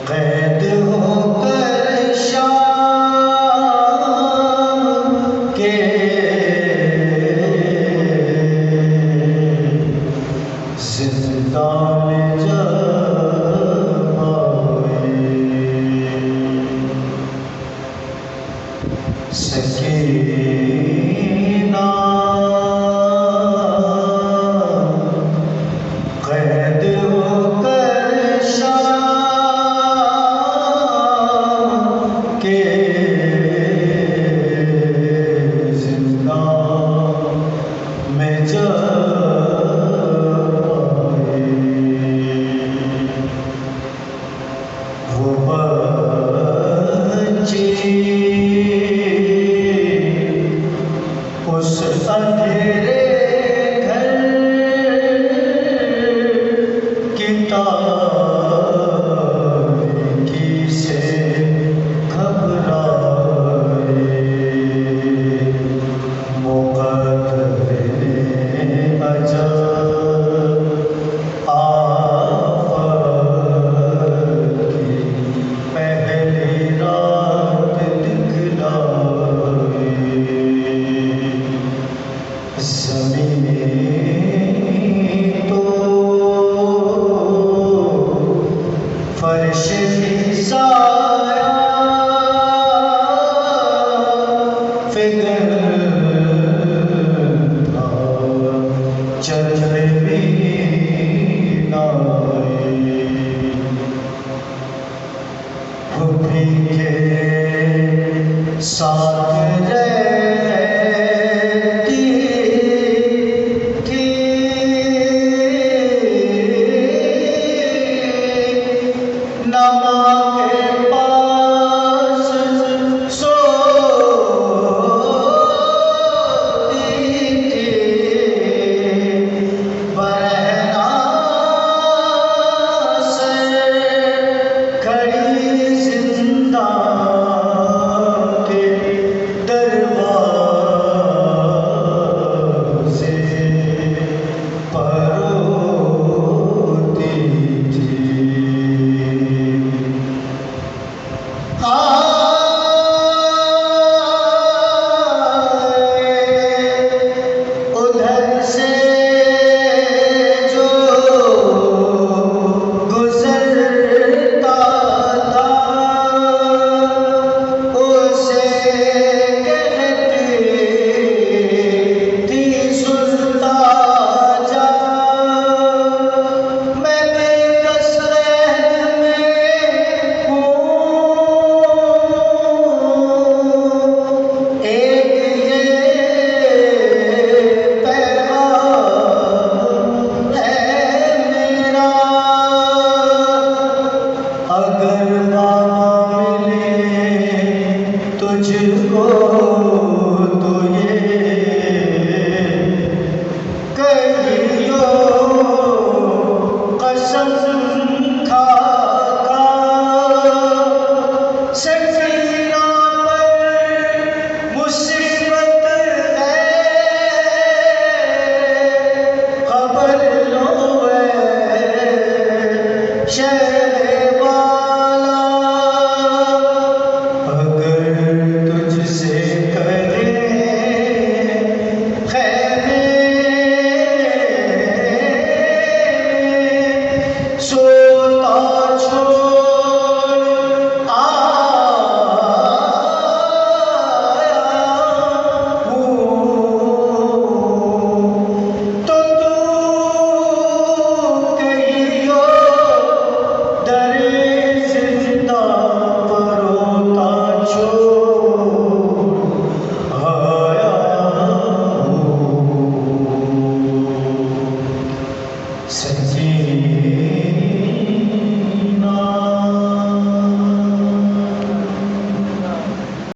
قید ہو کر شام کے زندان جب آئے، سکینہ قید ہو کر شام کے زندان میں جب آئے، وہ بچی اس اندھیرے گھر کی تاریکی سے گھبرائے، مقدر اجل آفت کی پہلی رات دکھلائے، زمین تو فرش سایہ فکر تھا، چل بھی نہ آئی، وہ بھیگے ساتھ رہتی تھی، نہ